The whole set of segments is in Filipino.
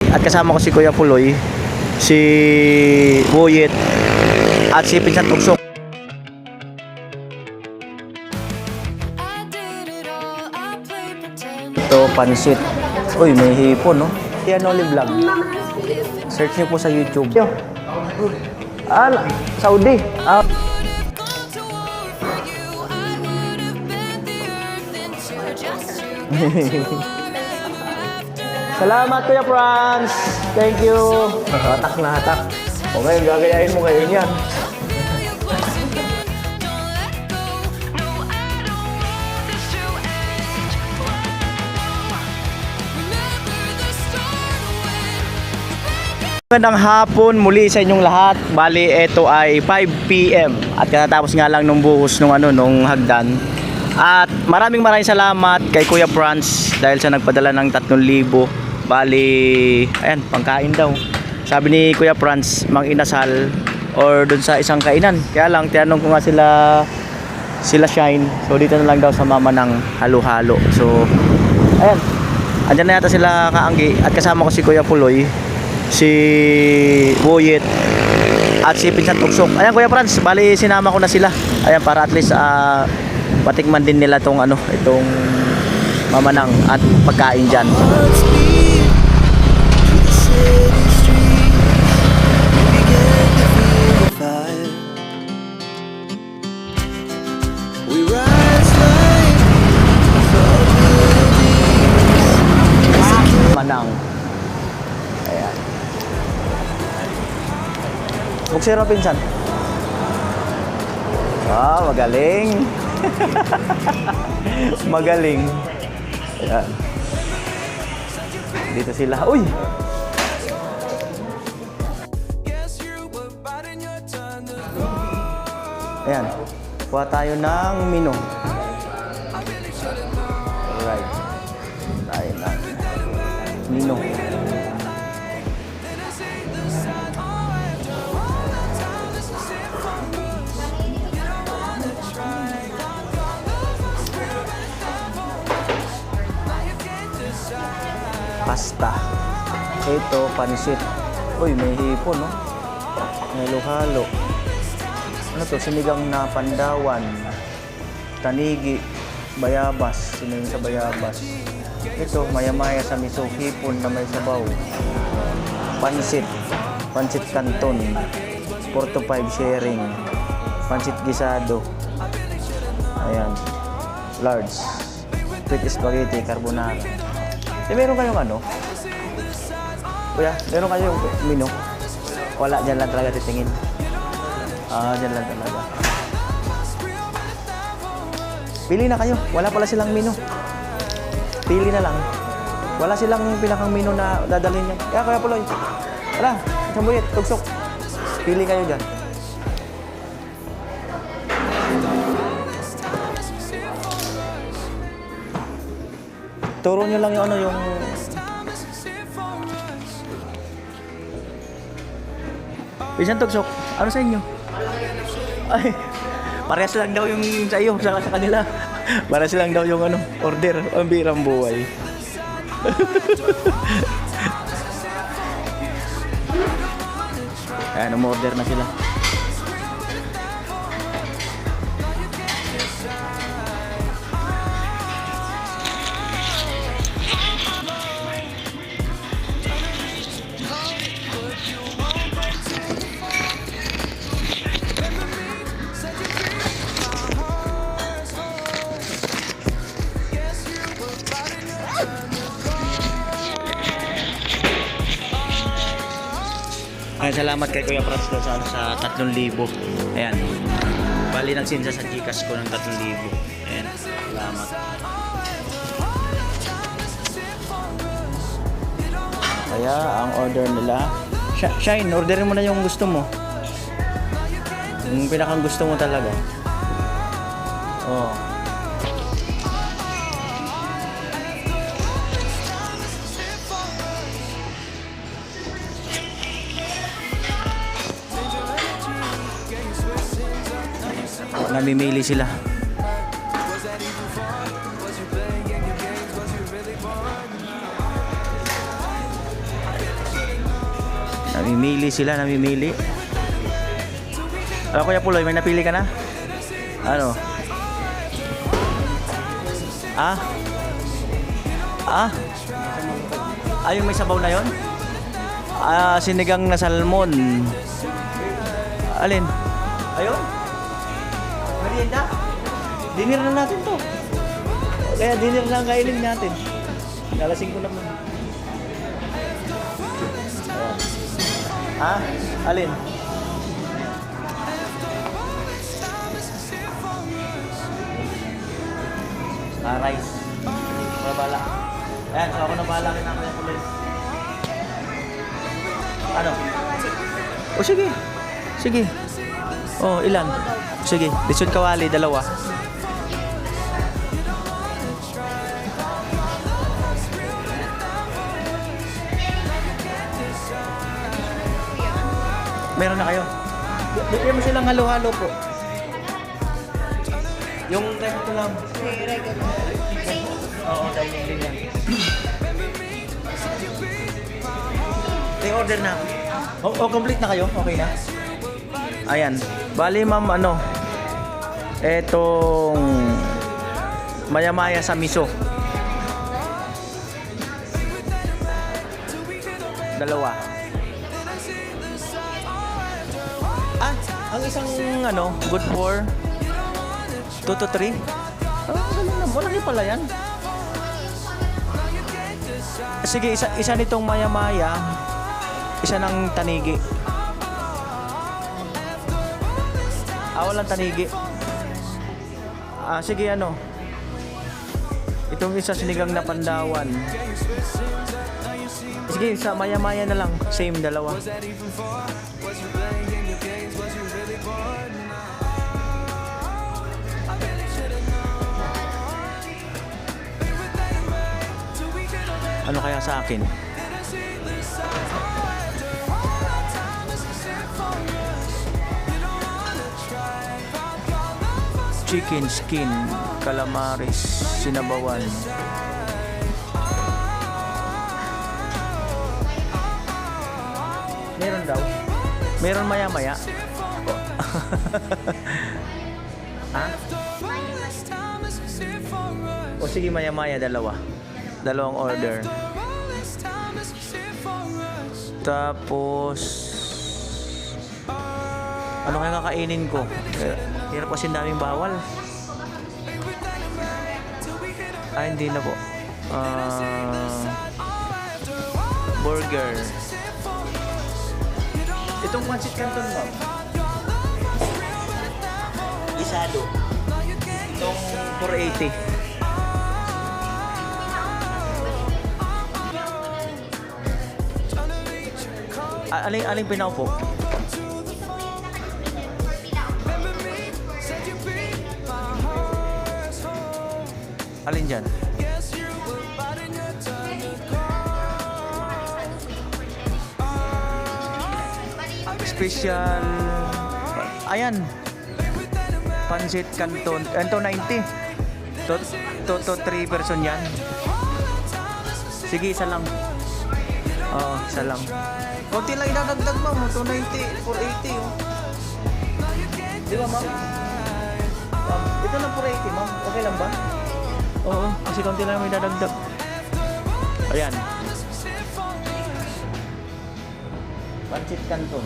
at kasama ko si Kuya Puloy, si Boyet at si Pinsan Tuksok. Ito, pansit. Uy, may hipon, no? Yan, Olive Vlog. Search niyo po sa YouTube. Saudi. Salamat, Kuya Franz. Thank you. Hatak na hatak. O ngayon, gagayahin mo ngayon yan. Magandang hapon muli sa inyong lahat. Bali, ito ay 5 PM at katatapos nga lang nung buhos nung hagdan. At maraming salamat kay Kuya Franz dahil sa nagpadala ng 3,000. Bali, ayan, pangkain daw. Sabi ni Kuya Franz, mang-inasal or dun sa isang kainan. Kaya lang, tinanong ko nga sila Shine. So, dito na lang daw sa mama ng halo-halo. So, ayan, andyan na yata sila kaanggi at kasama ko si Kuya Puloy, si Boyet at si Pinsan Tuksok. Ayan, Kuya Franz, bali sinama ko na sila. Ayan, para at least patikman din nila itong mamanang at pagkain dyan. Manang. Ayan. Buksero, Pinsan. Magaling. Magaling. Ayan. Dito sila. Uy! Ayan. Kuha tayo ng menu. Alright. Tayo ng menu. Pasta. Ito, pansit. Uy, may hipon, no? May halo-halo. Ano to? Sinigang na pandawan. Tanigi. Bayabas. Sinigang sa bayabas. Ito, maya-maya sa miso. Hipon na may sabaw. Pansit. Pansit canton. 4 to 5 sharing. Pansit gisado. Ayan. Large. Sweet spaghetti carbonara. Meron kayong ano? Kuya, meron kayong menu? Wala, dyan lang talaga titingin. Dyan lang talaga. Pili na kayo. Wala pala silang menu. Pili na lang. Wala silang pinakang menu na dadalhin niya. Kaya, Kuya Puloy. Wala, isang Boyet, Tuksok. Pili kayo dyan. Turo nyo lang yung yung Pinsan Tuksok, ano sa inyo? Ay, parehas lang daw yung sa iyo, sa kanila. Parehas lang daw yung order. Ang birang buhay. Ayan, umorder na sila. Ay, salamat kay Kuya Franz sa 3,000. Ayan. Bali nagsinsa sa Gcash ko ng 3,000. Ayan. Salamat. Kaya ang order nila, Shine, orderin mo na yung gusto mo. Yung pinakang gusto mo talaga. Oh. Namimili sila. Namimili sila, namimili. Kuya Puloy, may napili ka na? Ano? Ah? Ah? Yung may sabaw na yon? Sinigang na salmon. Alin? Ayun? Merienda? Dinner na natin to. Kaya dinner lang kainin natin. Nalasing ko naman. Alin? Rice. Wala bala. Ayan, so ako na bahala rin ako yung Puloy. Ano? Sige. Sige. Ilan? Sige, lechon kawali, 2. Meron na kayo? Bigyan mo silang halo-halo po. Yung regular lang. Regular. Oo, dining din yan. I-order na. Complete na kayo? Okay na? Ayan. Bali ma'am, etong maya-maya sa miso. 2. Ang isang good for 2 to 3. Ganun na. Malaki pala yan. Sige, isa nitong maya-maya. Isa ng tanigi. Walang tanigi. Sige, itong isa sinigang na pandawan. Sige, isa maya-maya na lang. Same, 2. Ano kaya sa akin? Chicken skin, calamaris, sinabawan. Meron daw. Meron maya-maya. Sige, maya-maya, 2. 2 order. Tapos ano kaya kakainin ko? Hirap kasi daming bawal. Hindi na po. Burger. Itong pancit canton mo. Isado. Itong 480. Aling pinaupo? Alin dyan? Special. Ayan. Pancit canton. Ito 90. To 3 person yan. Sige, isa lang. Isa lang. Konti lang idadagdag mo. 290, 480 Di ba ma'am? Ito lang 480 ma'am. Okay lang ba? Oo, kasi konti lang may idadagdag. Ayan. Pancit canton.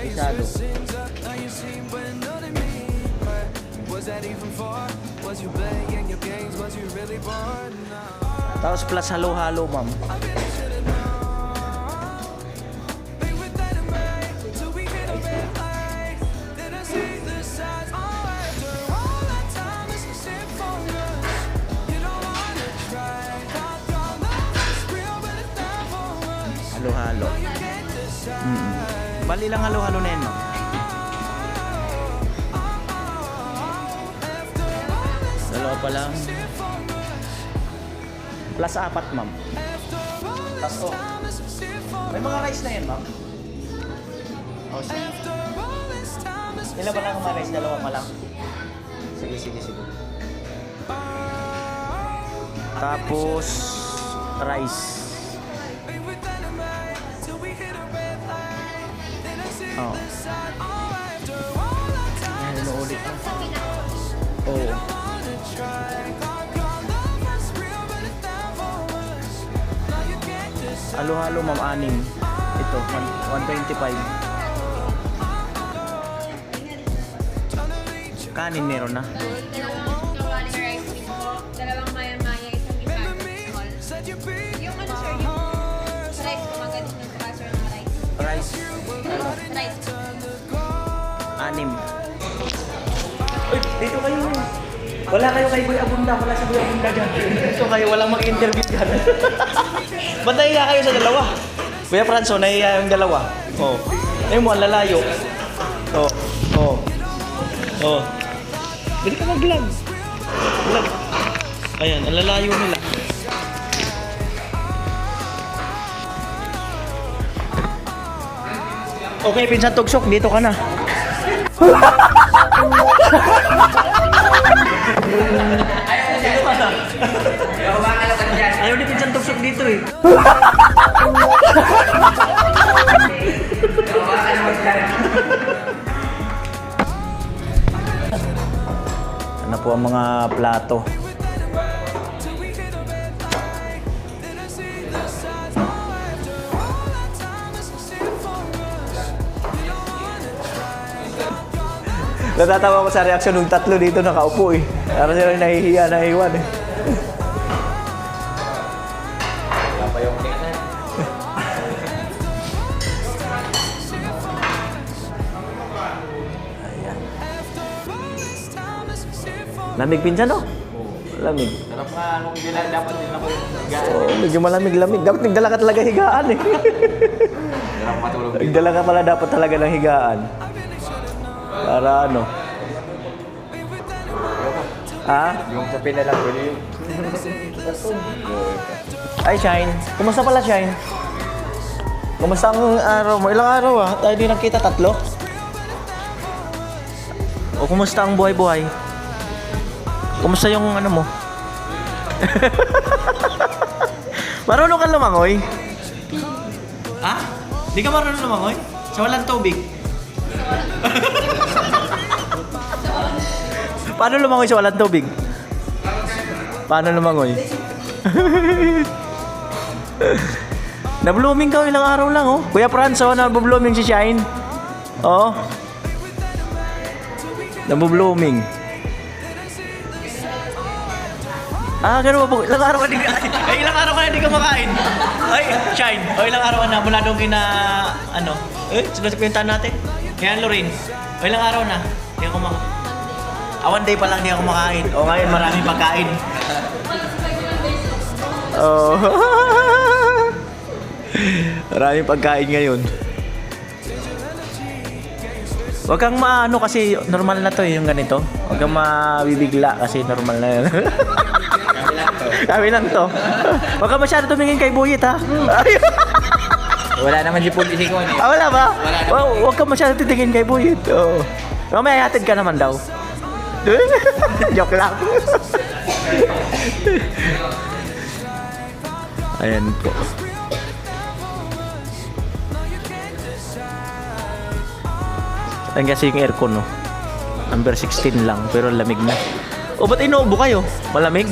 Isado. Tapos plus halo-halo ma'am. Halo-halo. Bali lang halo-halo na yan ma'am. Dalawa pa lang. Plus 4 ma'am. Tapos may mga rice na yan ma'am. Sige. Ilan ba lang mga rice? 2 pa lang. Sige. Tapos rice. Oo. Ayan, inuulit. Oo. Halo-halo ma'am, 6. Ito, 125. Kanin meron na. Dalawang kawali rice with dalawang maya-maya, isang ipano small. Yung ano sir, yung rice ko magaling ng sir ng rice. Rice. Rice. 6. Uy, dito kayo. Wala kayo kay Boy Abunda. Wala si Boy Abunda dyan. Dito kayo, walang mag-interview dyan. Ba't nahiya kayo sa dalawa? Kuya Franzo, nahiya yung dalawa. Oo. Ayun mo, ang lalayo. Oo. Oo. Oo. Dili ka mag-vlog. Vlog. Ayan, ang lalayo nila. Okay, pinsan tugsok, dito ka na. Ayaw ni pinsan tugsok dito eh. Ano po ang mga plato? Natatawa ko sa reaksyon ng tatlo dito nakaupo eh. Para sila nahihiya, nahihiwan eh. Wala pa yung tingnan. Ayan. Lamig pinsan no? Lamig. Sarap nga nung dapat din ako yung higaan. Oo, medyo malamig-lamig. Dapat nagdala ka talaga higaan eh. Sarap matulog dito. Nagdala ka pala dapat talaga ng higaan. Para ano? Ha? Yung sa pinalang ko yun. Ay, Shine. Kumusta pala, Shine? Kumusta ang araw mo? Ilang araw ah? Tayo din nakita, 3? O kumusta ang buhay-buhay? Kumusta yung ano mo? Marunong ka lumangoy? Ha? Di ka marunong lumangoy? Sa walang tubig? Paano lumangoy sa walang tubig? Paano lumangoy? Na-blooming ka ilang araw lang oh. Kuya Franzo, na-blooming si Shine. Oo. Na-blooming. Ah, ganun po. Ilang araw ka di ay, ilang araw ka na di ka makain. Ay, Shine. O ilang araw ka na mula doon kina ano? Sunod sa kwentahan natin. Kaya Lorraine. O ilang araw na? Di ako makain. One day pa lang di ako makain. O ngayon maraming pagkain. Oh. Maraming pagkain ngayon. Huwag kang maano kasi normal na to yung ganito. Huwag kang mabibigla kasi normal na yun. Kami lang to. Huwag kang masyado tumingin kay Buyit ha. Wala naman si Pulisi ko eh. Ah, wala ba? Wala naman. Huwag kang masyado titingin kay Buyit. Oo. Mamaya hatid ka naman daw. Joke lang. Ayan po. Ayan kasi yung aircon, no? Number 16 lang, pero lamig na. O, ba't inuubo kayo? Malamig?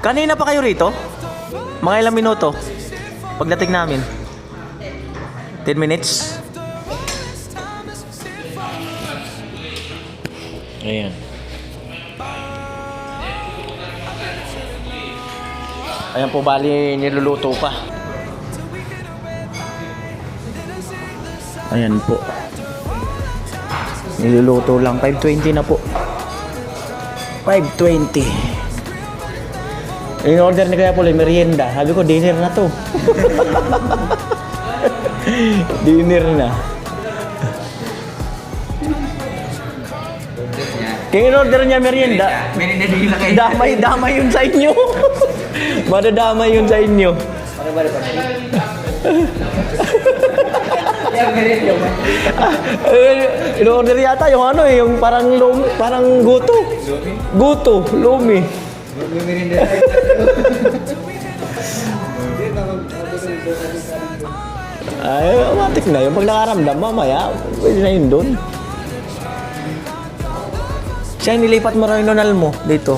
Kanina pa kayo rito? Mga ilang minuto? Pagdating namin? 10 minutes? Ayan. Ayan po, bali niluluto pa. Ayan po. Niluluto lang. 5:20 na po. 5:20. In order ni Kuya Paul, merienda. Sabi ko, dinner na to. Dinner na. Kaya in order niya merienda. Merienda din lang kayo. Damay yun sa inyo. Madadamay yun sa inyo. In-order yata yung ano eh, yung parang parang guto. Guto, lumi. Ay, putik na yun. Pag nakaramdam, mamaya, pwede na yun doon. Siya, nilipat mo rin nonal mo dito.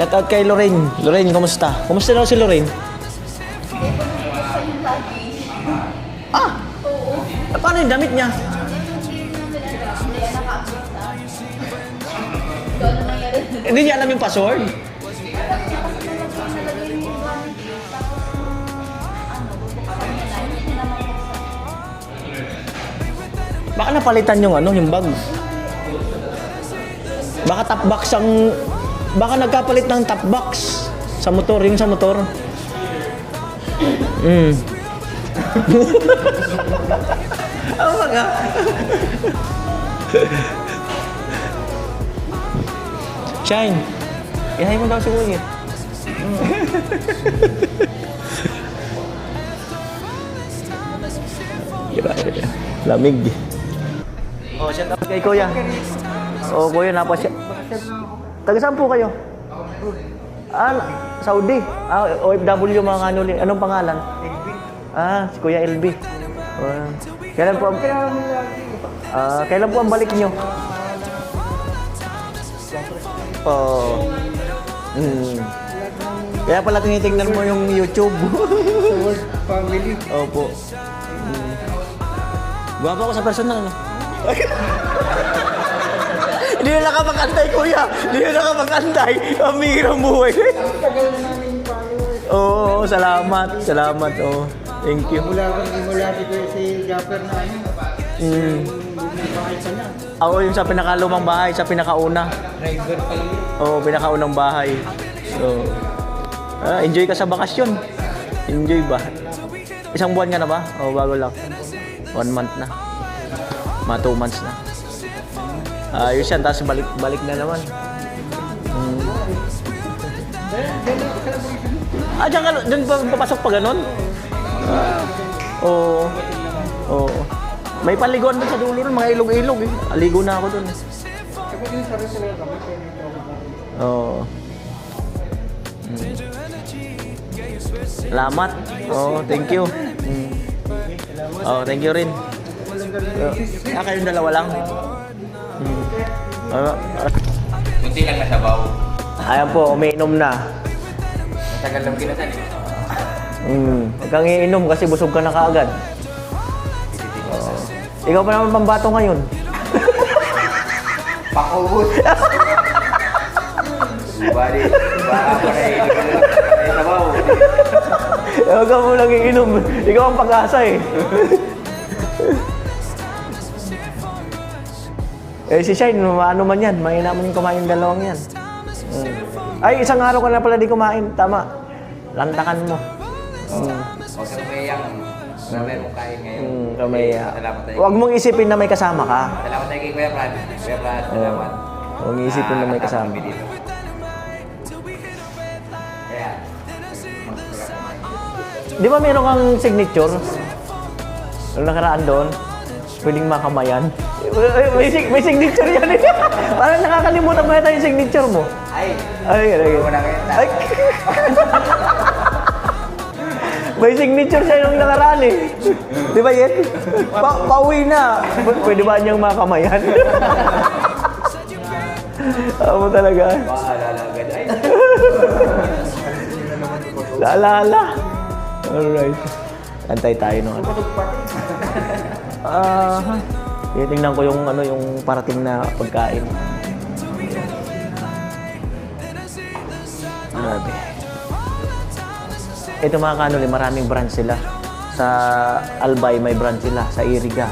Shout out kay Lorraine. Lorraine, kumusta? Kumusta daw si Lorraine? Ah! Paano yung damit niya? Hindi niya alam yung password? Baka napalitan yung ano, yung bag. Baka top box ang... Baka nagkapalit ng top box sa motor, yung sa motor. Ano ba nga? Shine, ihay mo daw si Kuya. Lamig. Oh, shout out kay Kuya. Oh, Kuya, napasya. Taga saan po kayo? Saudi. OFW mga kanuli. Anong pangalan? Si Kuya LB. Kailan po kailan po ang balik nyo? Kaya pala tinitingnan mo yung YouTube. Family. Opo. Guwapo ako sa personal, no? Hindi na nakapag-antay, Kuya. Hindi na nakapag-antay. Ang hirang buhay. Tagal na namin yung followers. Oo, salamat. Salamat, Thank you. Mula dito si Japper na ano. Yung bahay pa niya. Ako yung sa pinakalumang bahay, sa pinakauna. Driver pa yun. Oo, pinakaunang bahay. So, enjoy ka sa bakasyon. Enjoy ba? Isang buwan ka na ba? O bago lang? 1 month na. Mga 2 months na. Ayos yan, tapos balik na naman. Diyan pa papasok pa ganon? Oo. Oo. May paliguan doon sa dulo, mga ilog-ilog eh. Aligo na ako doon. Kapag yung sarili sila kami, pwede ito ako. Oo. Salamat. Thank you. Thank you rin. Kayong dalawa lang. Kunti lang nasabaw. Ayan po, umiinom na. Tagal lang kinatan eh. Huwag kang iinom kasi busog ka na kaagad. Ikaw pa naman pambato ngayon. Pakubos. Bari, baka pa na sabaw. Huwag ka mo lang iinom. Ikaw ang pag-asa eh. Si Shine, ano man yan. Mahina mo yung kumain yung dalawang yan. Ay, isang araw ka na pala di kumain. Tama. Lantakan mo. Huwag kang mayang. Marami mong kain ngayon. Kamaya. Salamat tayo. Huwag mong isipin na may kasama ka. Salamat tayo kay Kuya Brad. Kuya Brad, salamat. Huwag mong isipin na may kasama. kami dito. Kaya, Di ba meron kang signature? Nung nakaraan doon, pwedeng makamayan. May signature yan eh. Parang nakakalimutan mo yata yung signature mo. ay, Ay. muna kayo. Ay. May signature siya nung nakaraan eh. Di ba yan? Pauwi na. Pwede ba niyang makamayan? Ako talaga. Maalala agad. Ay, Laalala. Alright. Antay tayo nung ano. Tingnan ko yung yung parating na pagkain. Grabe. Ito mga kanuli, maraming branch sila. Sa Albay may branch sila, sa Iriga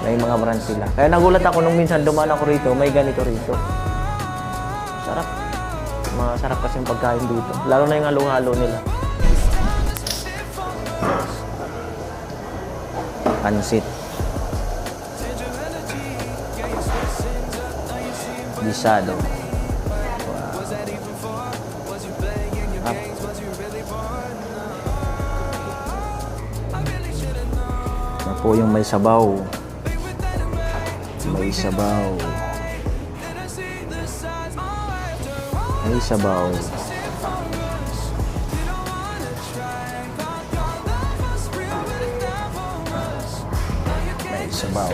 may mga branch sila. Kaya nagulat ako nung minsan dumaan ako rito, may ganito rito. Sarap. Masarap kasi yung pagkain dito. Lalo na yung halo-halo nila. Pansit. Gisado. Ito po yung may sabaw. May sabaw. May sabaw. sabaw.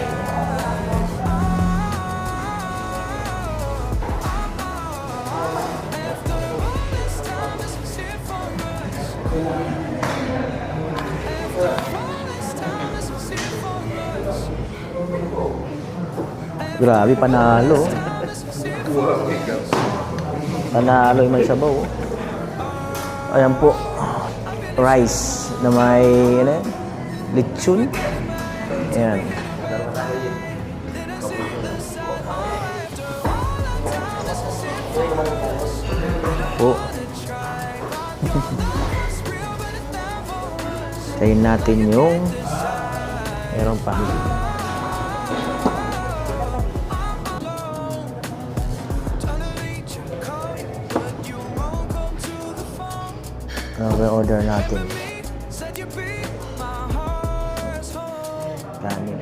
Grabe, panalo. Panalo yung may sabaw. Ayan po. Rice na may ano, yan? Lechon. Ayan. Po. Tayin natin yung meron pa. Ano order natin? Kanin.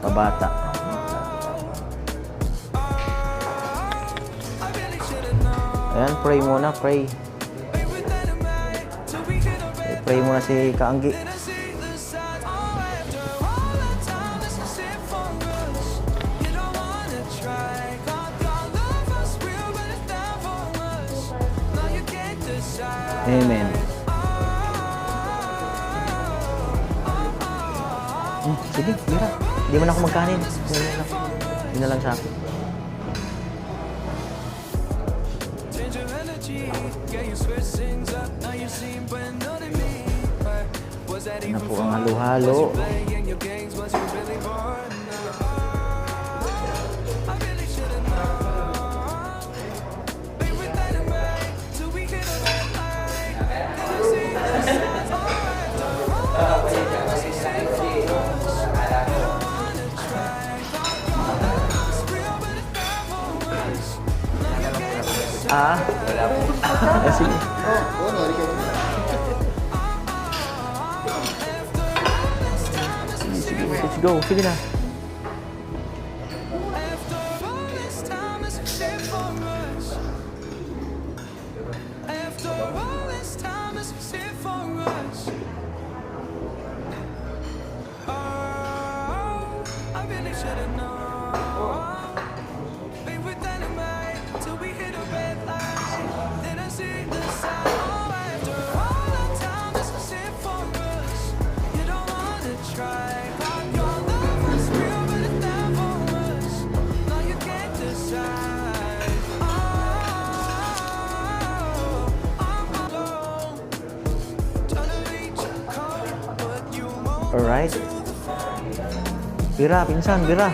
Pabata. Ayan, pray muna, pray. Pray muna si Kaanggi. Amen. Sige, mira. Hindi man ako magkanin. Hindi na lang sa akin. Na po ang halo-halo. Ah? Wala po. Sige. Sige, let's go. Sige na. Alright. Bira, pinsan, bira.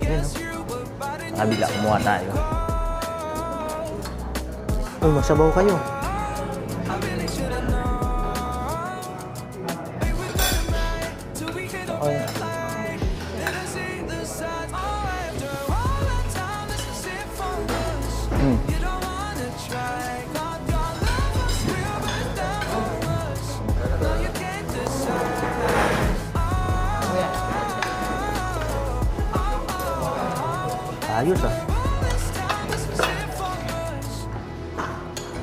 Ayan, oh. Kabila, kumuha tayo. Uy, magsabaw kayo. Ay. Ayos ah.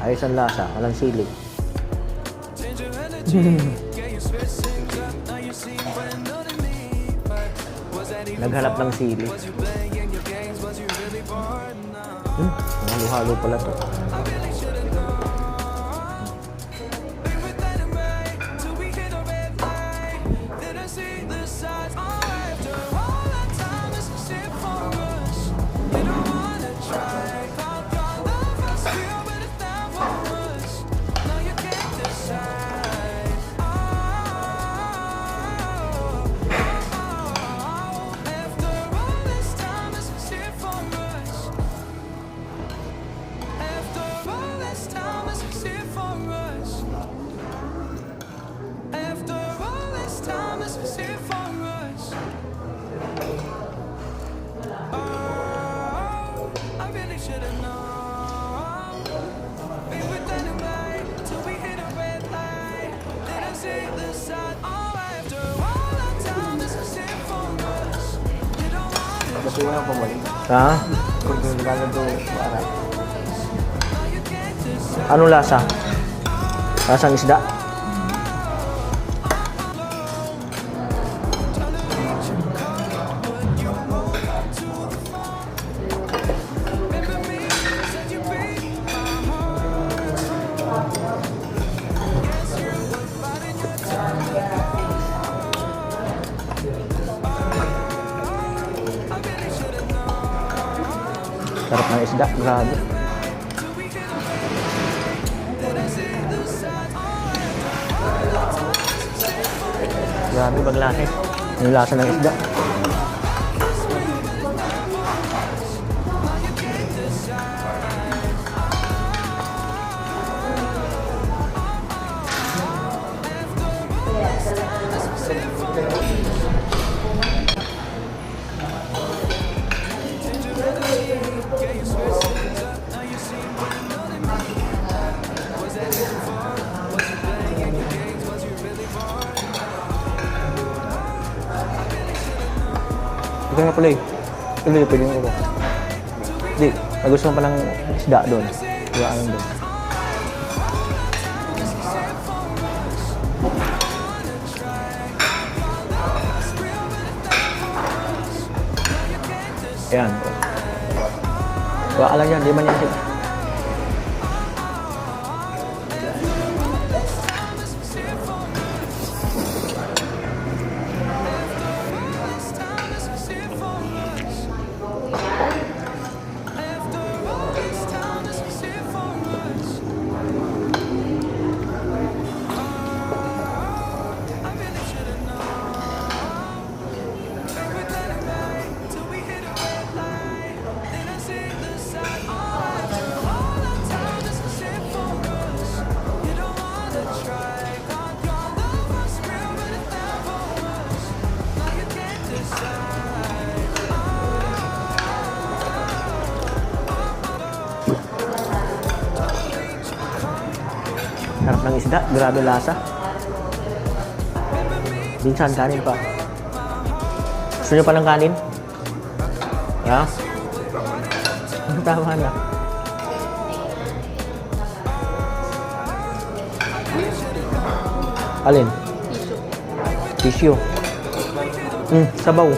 Ayos ang lasa, walang sili. Naghanap ng sili. Halo-halo pala to. Gusto mo na pumalik. Ha? Kung naglalado para. Anong lasa? Lasang isda. Sarap ng isda, grabe. Grabe maglaki. Yung lasa ng isda. Ito nga pala eh. Ito yung pwede ko. Hindi, nagustuhan pa ng isda doon. Diba alam doon. Ayan. Diba alam yan, di man yan sila. Sarap ng isda, grabe lasa. Minsan kanin pa. Gusto nyo pa ng kanin? Ha? Tama na. Alin? Tissue. Sabaw.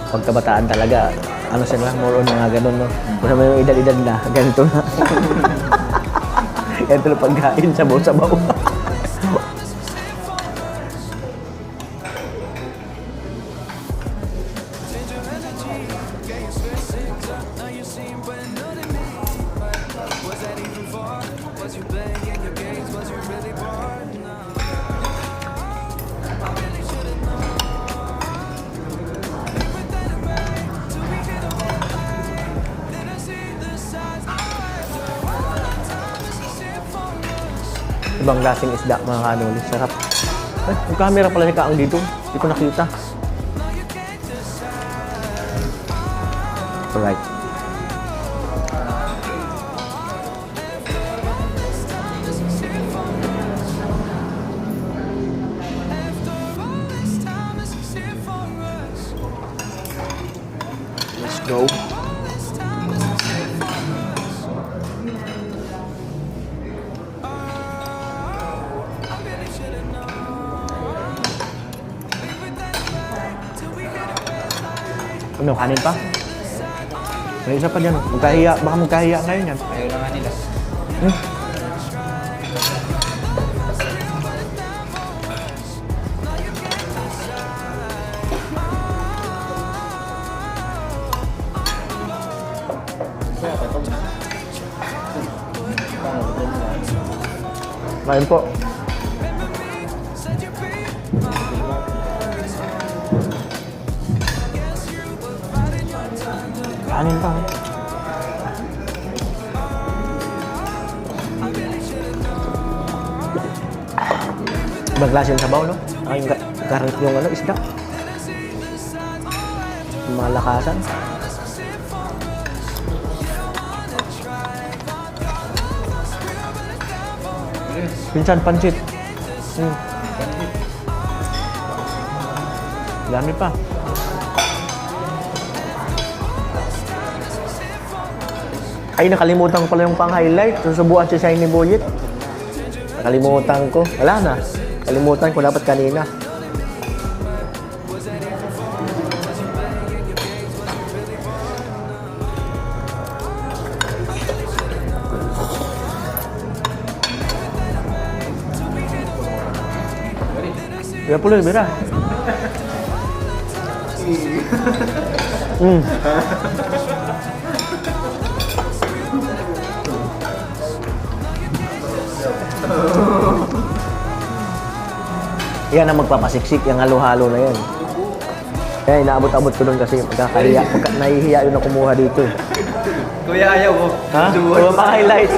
Pagkabataan talaga, ano sila, more on mga ganun, no? Kung may edad-edad na, ganito na. Ganito na pagkain, sabaw-sabaw. Ibang klaseng isda, mga kanoli. Sarap. Ay, yung camera pala ni Kaang dito. Hindi ko nakita. Alright. Let's go. Ano, kanin pa? May isa pa dyan. Magkahiya. Baka magkahiya ngayon yan. Ayaw na nga nila. Kain po. Kanin pa. Ibang klase yung sabaw, no? Ay, yung ano, isda. Yung mga lakasan. Pinsan, pansit. Dami pa. Ay, nakalimutan ko pala yung pang-highlight. Susubuan si Shiny Boyet. Nakalimutan ko. Wala na. Kalimutan ko dapat kanina. Ya puluh, bira. Yan ang magpapasiksik, yung halo-halo na yan. Kaya inaabot-abot ko doon kasi magkakahiya. Nahihiya yun na kumuha dito. Kuya, ayaw mo. Ha? O, pa-highlight.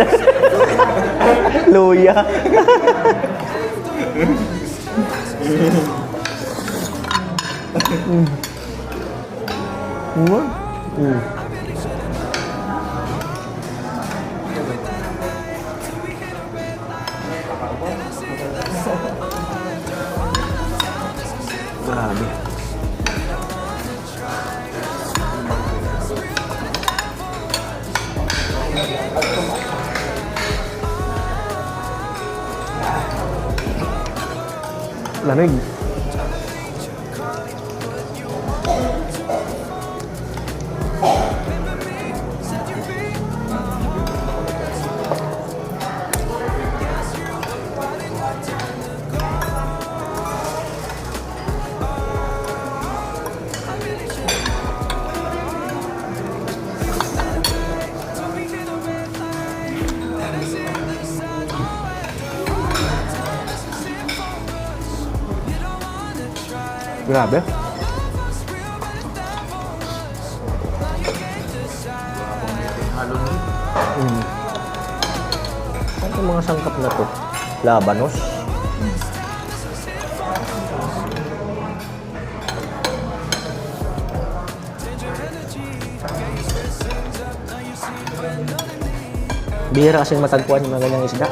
Luya. Grabe. Lamig. Grabe. Ano yung mga sangkap na to? Labanos? Bihira kasing matagpuan yung mga ganyang isda.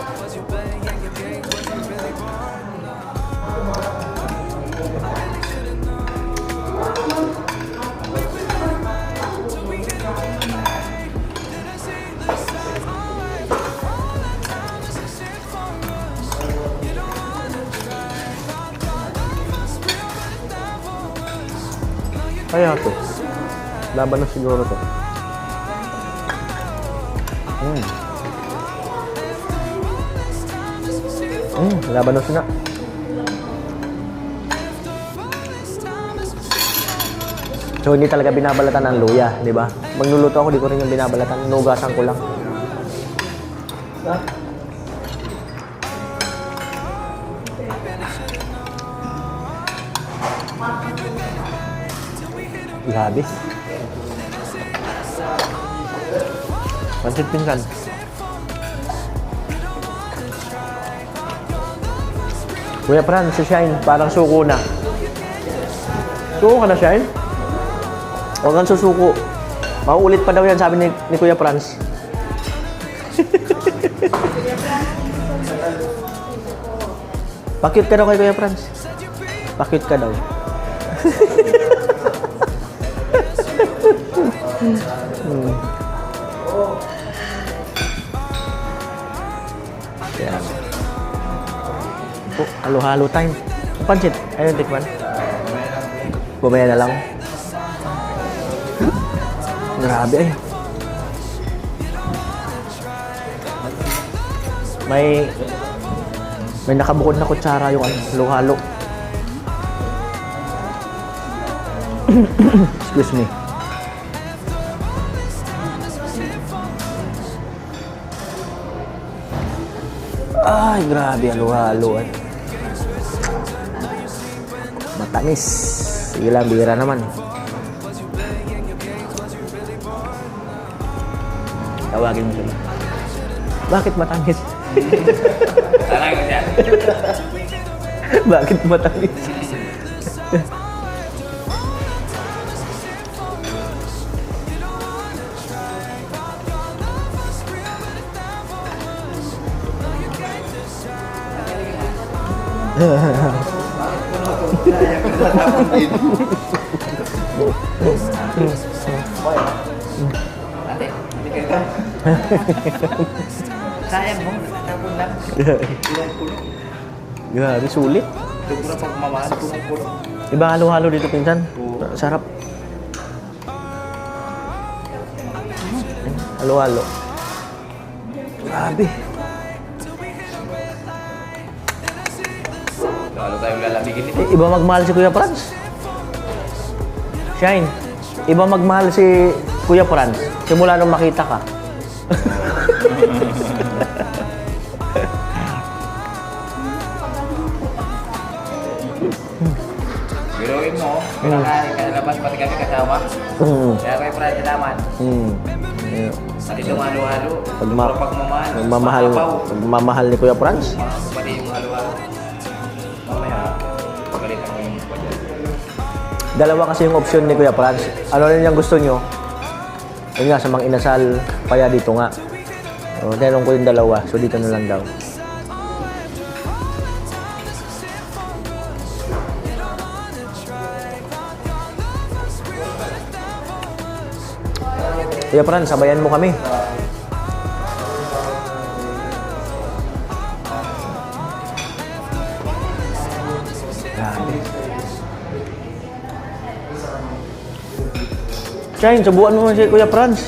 Kaya to. Laban na siguro to. Laban na sila. So hindi talaga binabalatan ng luya, di ba? Magluluto ako, di ko rin yung binabalatan. Nugasan ko lang. Grabe. Pancit pinggan. Kuya Fran, si Shine, parang suko na. Suko ka na, Shine? Huwag kang susuko. Mauulit pa daw yan, sabi ni Kuya Franz. Pakyut ka daw kay Kuya Franz. Pakyut ka daw. Yan. Oh, halo-halo time. Pancit. Ayun, tikman. Bumaya na lang. Grabe ay. May nakabukod na kutsara yung halo-halo. Excuse me. Ay, grabe, halo-halo ay. Matamis. Sige lang, bira naman. Tawagin mo sila. Bakit matamis? Talaga siya. Bakit matamis? Ate, hindi kayo. Sayang mo, natapon lang. Ilang puno. Grabe, sulit. Sobrang pagmamahal, puno. Ibang halo-halo dito pinsan. Sarap. Halo-halo. Grabe. Lalo tayong lalamigin nito. Iba magmahal si Kuya Franz. Shine. Iba magmahal si Kuya Franz. Simula nung makita ka. Biruin mo, pinakain ka na labas, pati kami kasama. Kaya kayo pala naman. Pati itong halo-halo, sobrang pagmamahal. Magmamahal ni Kuya Franz. Pati yung halo-halo. Mamaya, pagalitan ko yung budget. Dalawa kasi yung option ni Kuya Franz. Ano rin yung gusto nyo? Yun nga, sa mga inasal, kaya dito nga. O, tinanong ko yung dalawa, so dito na lang daw. Kuya Franz, sabayan mo kami. Grabe. Shine, subuan mo si Kuya Franz.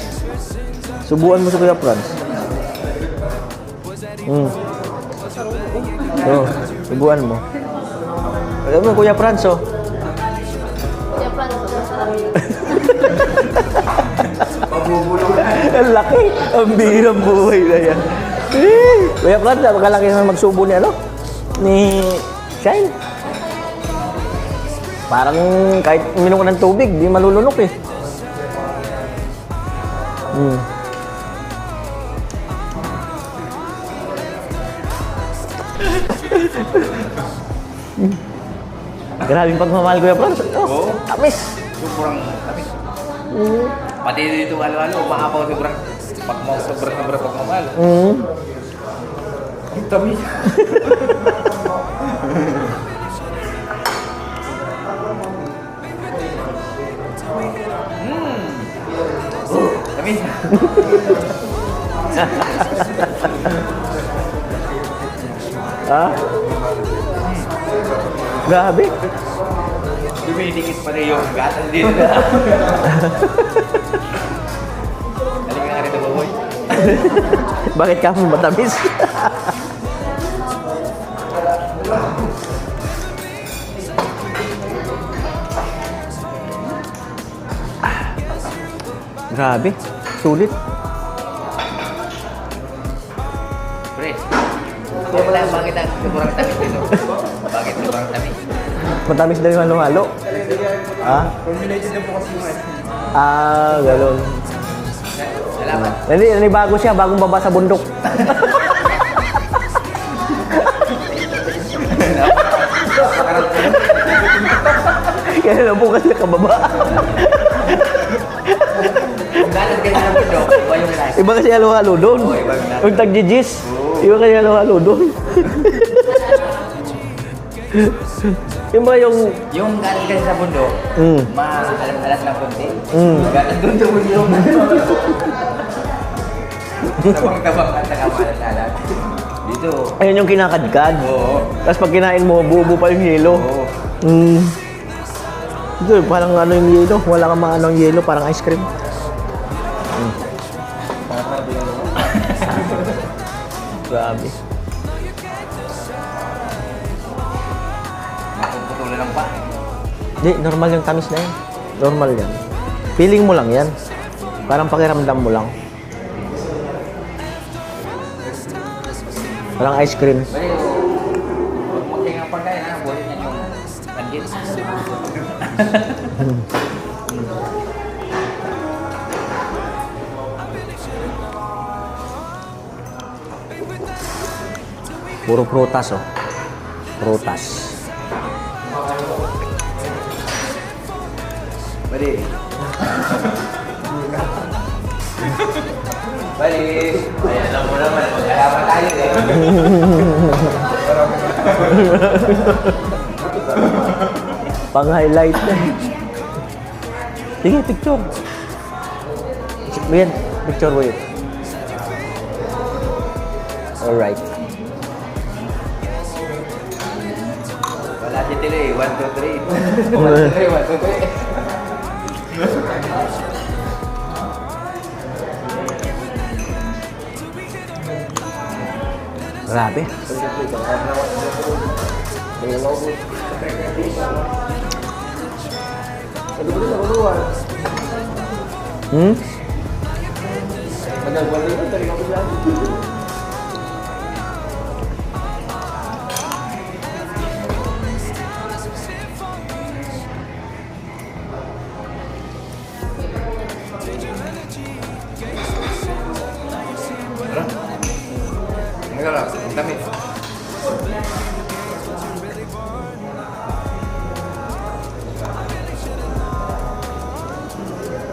Subuan mo si Kuya Franz. Subuan mo. Alam mo, Kuya Franz, oh. Kuya Franz, masarap. Ang laki. Ang birang buhay na yan. Kuya Franz, magalaki na magsubo ni ano? Ni Shine. Parang kahit uminom ka ng tubig, di malulunok eh. Grabing pagmamahal, Kuya Franz. Oo. Tamis. Sobrang tamis. Pati dito halo-halo, maapaw sobrang pagmamahal. Ang tamis. Tamis. Ha? Grabe. Dumidikit pa rin yung gatas dito. Halika nga rito, boy. Bakit ka mo matamis? Grabe. Sulit. Pre, kaya lang bakit ang sobrang tamis dito? Bakit sobrang tamis? Matamis daw yung halo-halo. Ha? Formulated na po kasi yung ice cream. Galon. Salamat. Hindi, bago siya. Bagong baba sa bundok. Kaya lang po kasi kababa. Kung galas kayo ng bundok, iba yung life. Iba kasi halo-halo doon. Oo, iba yung Yung tag-jijis. Iba kasi halo-halo doon. Yung ba yung... Yung galas kayo sa bundok, maalas ng konti. Galas doon sa bundok. Tabang-tabang ka sa kamalas-alas. Dito. Ayun yung kinakadkad. Oo. Tapos pag kinain mo, buo pa yung yelo. Oo. Ito, parang ano yung yelo. Wala kang mga anong yelo, parang ice cream. Grabe. Napuputulan lang pa. Di, normal yung tamis na yan. Normal yan. Feeling mo lang yan. Parang pakiramdam mo lang. Parang ice cream. Bali, huwag magtinga ang pagkain ha. Buhay niya yung pandit. Puro prutas, oh. Prutas. Bali. Bali. Ay, alam mo naman. Mag-alaman tayo eh. Pang-highlight na. Sige, picture. Bien, picture mo yun. Alright. Wala si Tilo eh. 1, 2, 3. 1, 2, 3. Grabe. Hmm? Ang sarap. Ang tamis.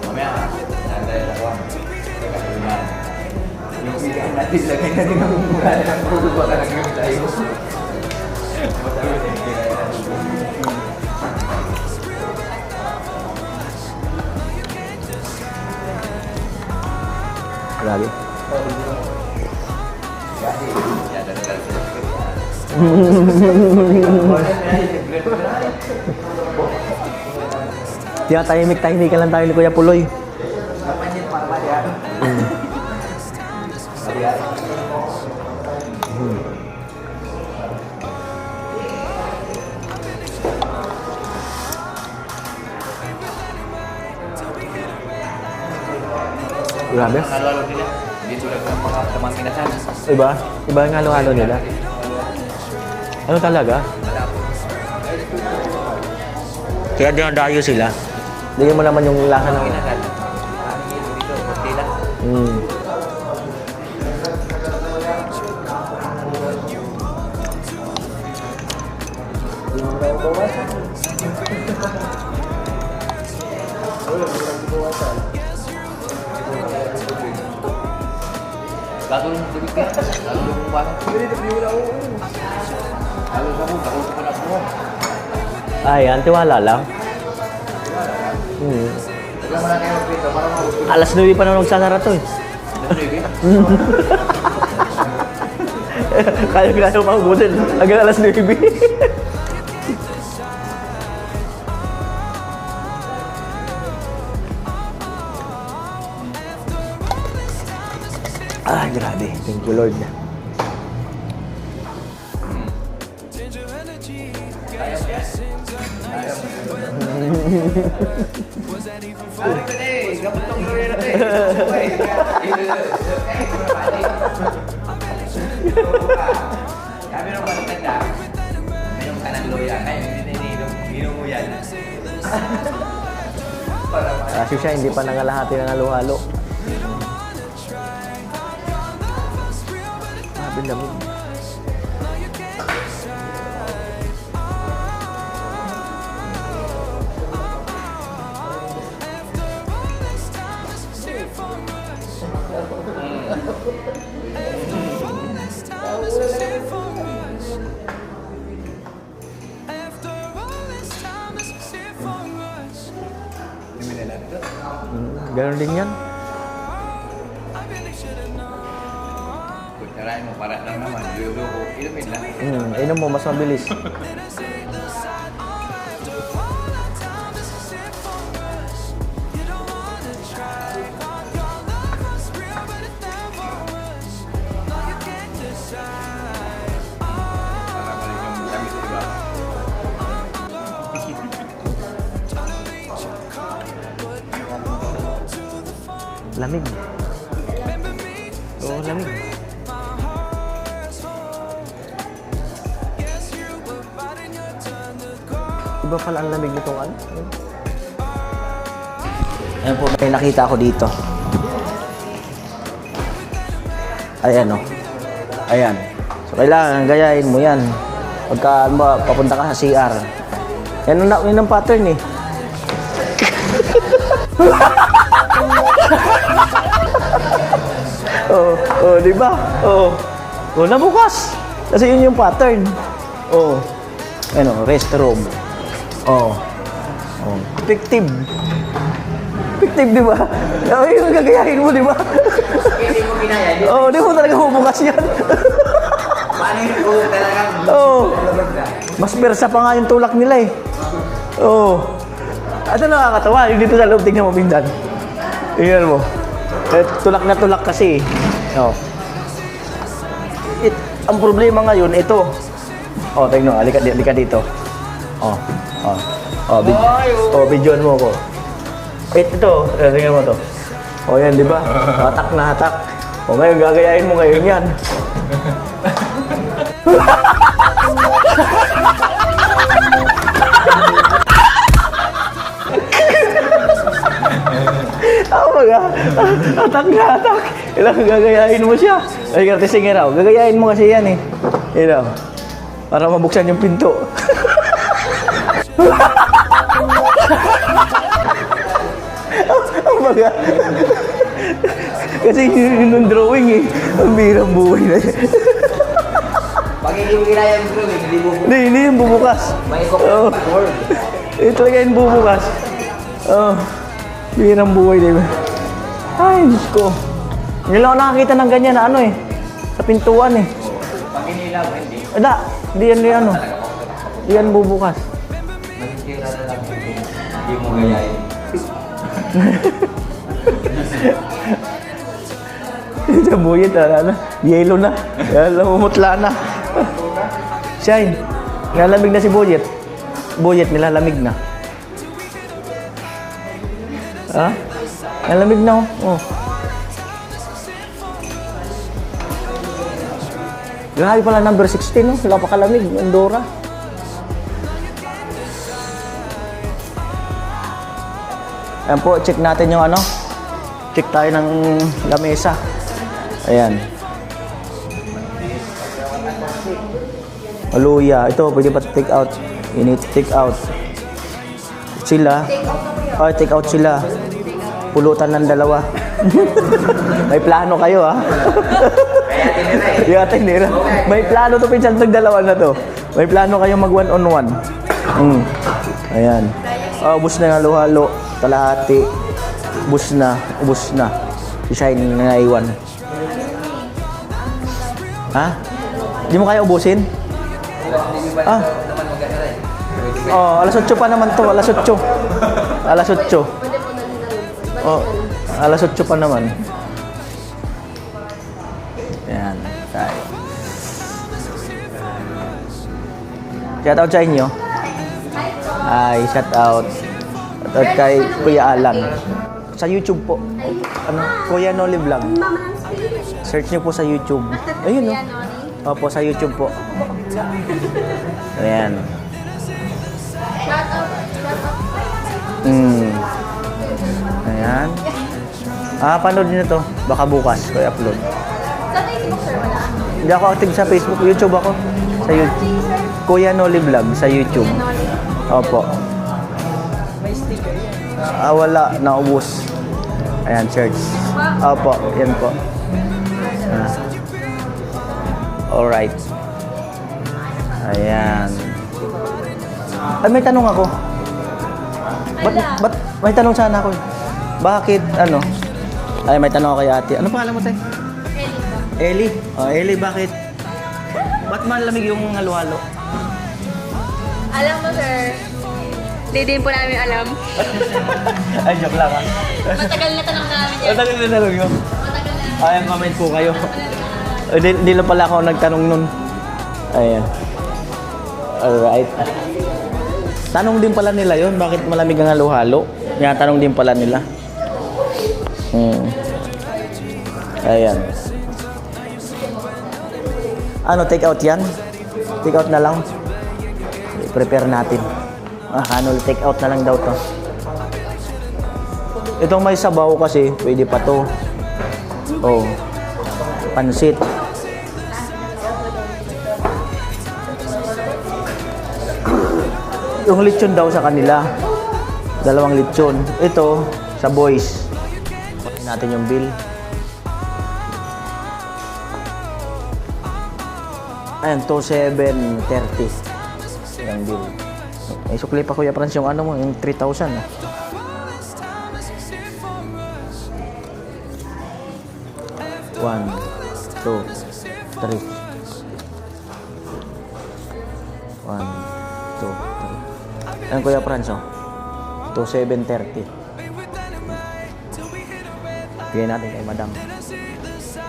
Mamaya, nanday ako. Kakalunan. Yung bilang natin, lagay natin ang mukha ng pugo baka nagawin tayo. Grabe. Tinatahimik-tahimikan lang tayo ni Kuya Puloy. Grabe. Halo-halo nila. Dito lang ang mga tamang minasan. Iba? Iba ang halo-halo nila. Ano talaga? Kaya dinadayo sila. Hindi mo naman yung lasa ng... Minasan. Ang dito, pastila. Mm. Gagawin mo tubig ka. Gagawin mo parang. Gagawin mo na po. Ayan, tiwala lang. Bigyan mo na kayo dito para mabuti. Alas 9 pa na nagsasara to eh. Kaya mo mabutin hanggang alas 9. Ah, grabe. Thank you, Lord. Sabi ko na eh. Gabot tong lawyer na eh. Sabi nung matanda, mayroon ka ng lawyer. Ngayon, ininom mo yan. Kasi siya hindi pa nangalahati ng halo-halo. Grabe lamig. Ganon din yan. Kutsarain mo, para lang naman. Luyo ko, inumin lang. Inom mo, mas mabilis. Para balik yung tamis, diba? Lamig. Oo, lamig. Iba pala ang lamig nitong ano. Ayan po, may nakita ako dito. Ayan o. Ayan. So, kailangan gayahin mo yan. Pagka ano ba, papunta ka sa CR. Yan ang pattern eh. Oh, di ba? Oh. Oh, nabukas. Kasi yun yung pattern. Oh. Ano, restroom. Oh. Oh, effective. Effective, di ba? Oh, yung gagayahin mo, di ba? mo kinaya, di Oo, di mo talaga bubukas yan. paano yung buhok talagang Oo. Mas persa pa nga yung tulak nila eh. Oo. At ano nakakatawa, yung dito sa loob, tingnan mo minsan. Tingnan mo. Tulak na tulak kasi. Oo. Ang problema ngayon, ito. Oh, tingnan mo, halika dito. Oh, oh. Oh, videoan mo ko. Ito, tingnan mo to. Oh, yan, di ba? Hatak na hatak. O ngayon, gagayain mo ngayon yan. Tama ka. Hatak na hatak. Kailangan gagayain mo siya. Ay, karte sige raw. Gagayain mo kasi yan eh. Yan raw. Para mabuksan yung pinto. Ang baga. Kasi yun yung drawing eh. Ang birang buhay na yun. pag hindi mo kinaya yung drawing, hindi mo Hindi yung bubukas. may ikot Oo. backward. Ito talaga yung bubukas. Oh, birang buhay na yun. Ay, Diyos ko. Hindi lang ako nakakita ng ganyan na ano eh. Sa pintuan eh. Pag inilaw, hindi. Hindi yan ano. Hindi yan bubukas. Magkikira na lang hindi mo gayain. Sa buyit, ano, yellow na. Lumumutla na. Shine, nilalamig na si Buyet. Buyet, nilalamig na. Ha? Nilalamig na, oh. Grabe pala number 16, no? Wala pa kalamig, Andorra. Ayan po, check natin yung ano. Check tayo ng lamesa. Ayan. Aluya. Ito, pwede pa take out. You need to take out. Sila. Oh, take out sila. Pulutan ng dalawa. May plano kayo, ha? Yung ate nila. May plano to, pinsan, itong dalawa na to. May plano kayo mag one-on-one. Ayan. Oh, ubus na nga halo. Kalahati. Ubus na. Si Shine na naiwan. Ha? Hindi mo kaya ubusin? Ah. Oh, alas 8 pa naman to. Alas 8. Alas 8. Oh, alas 8 pa naman. Ayan. Tayo. Shout out sa inyo. Ay, shout out. Shout out kay Kuya Alan. Sa YouTube po. Ano? Kuya Noli Vlog. Search niyo po sa YouTube. Ayun, no? Opo, sa YouTube po. Ayan. Ayan. Panood niyo to. Baka bukas ko i-upload. Sa Facebook, sir, wala. Hindi ako active sa Facebook. YouTube ako. Sa YouTube. Kuya Noli Vlog sa YouTube. Opo. Wala. Naubos. Ayan, search. Opo. Yan po. Alright. Ayan. Ay, may tanong ako. Ba't may tanong sana ako? Bakit, ano? Ay, may tanong ako kay ate. Ano pangalan mo, tay? Ellie. Oh, Ellie, bakit? Ba't malamig yung halo-halo? Alam mo, sir, hindi din po namin alam. Ay, joke lang, ha? Matagal na tanong namin yan. Matagal na tanong yun. Matagal na. Ayan, comment po kayo. Hindi lang pala ako nagtanong nun. Ayan. Alright. Tanong din pala nila yun, bakit malamig ang halo-halo? Yan, tanong din pala nila. Ayan. Ano, take out yan? Take out na lang? I-prepare natin. Ano, take out na lang daw to. Itong may sabaw kasi, pwede pa to. Oh. Pansit. Yung lechon daw sa kanila. 2 lechon. Ito, sa boys. Kunin natin yung bill. Ayan, 2,730. Yung bill. May sukli pa Kuya Franz yung ano mo, yung 3,000. 1, 2, 3. 1, 2, 3. Ayan, Kuya Franz, oh. 2,730. Bigyan natin kay Madam. Thank you po sa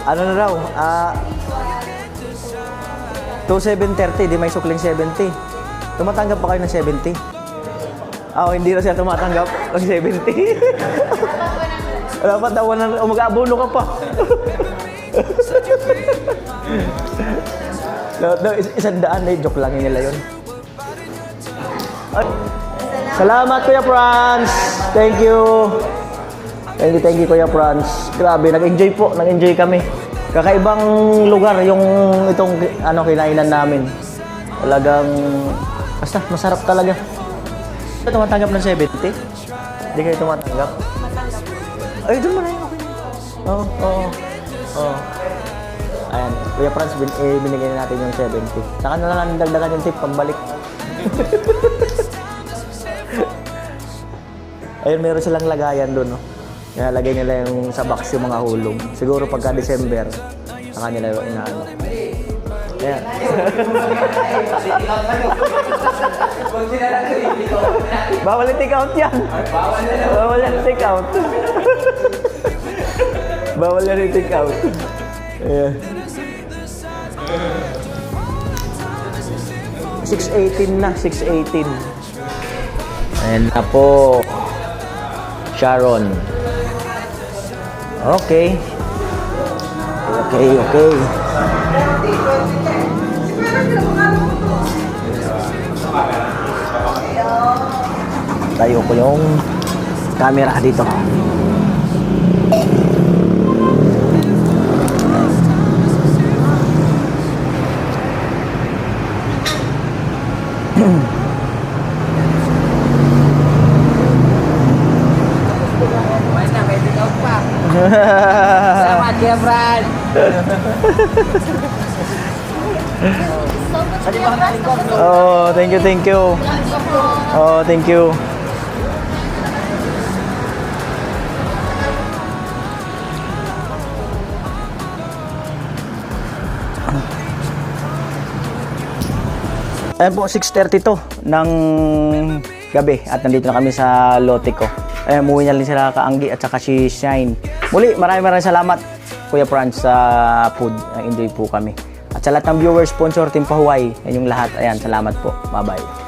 Ano na raw? 2,730, di may sukling 70. Tumatanggap pa kayo ng 70? Hindi na siya tumatanggap ng 70. Wala pa tawa na, mag-abono ka pa. Isang daan na joke lang nila yun. Ay, salamat Kuya Franz. Thank you. Thank you Kuya Franz. Grabe, nag-enjoy po. Nag-enjoy kami. Kakaibang lugar yung itong kinainan namin. Talagang basta masarap talaga. Tumatanggap ng 70? Hindi kayo tumatanggap? Ay, doon mo na yun. Oo. Ayan, Kuya Franz, binigay natin yung 70. Saka na lang dagdagan yung tip pagbalik. Ayun, meron silang lagayan doon, no? Lagay nila yung sa box yung mga hulog. Siguro pagka December, saka nila yung inaano. Ayan. Bawal yung take out yan. Bawal yung take out. Bawal yung take out. Ayan. 618 na, 618. Ayan na po. Sharon. Okay. Tayo ko yung camera dito. Salamat, Kuya Fran. Oh, thank you. Oh, thank you. Ayan po, 6:32 ng gabi at nandito na kami sa lote ko. Ayan, umuwi na rin sila Kaanggi at saka si Shine. Muli, maraming salamat Kuya Franz sa food. Enjoy po kami. At sa lahat ng viewers, sponsor, Team Pahuway, yan yung lahat. Ayan, salamat po. Bye-bye.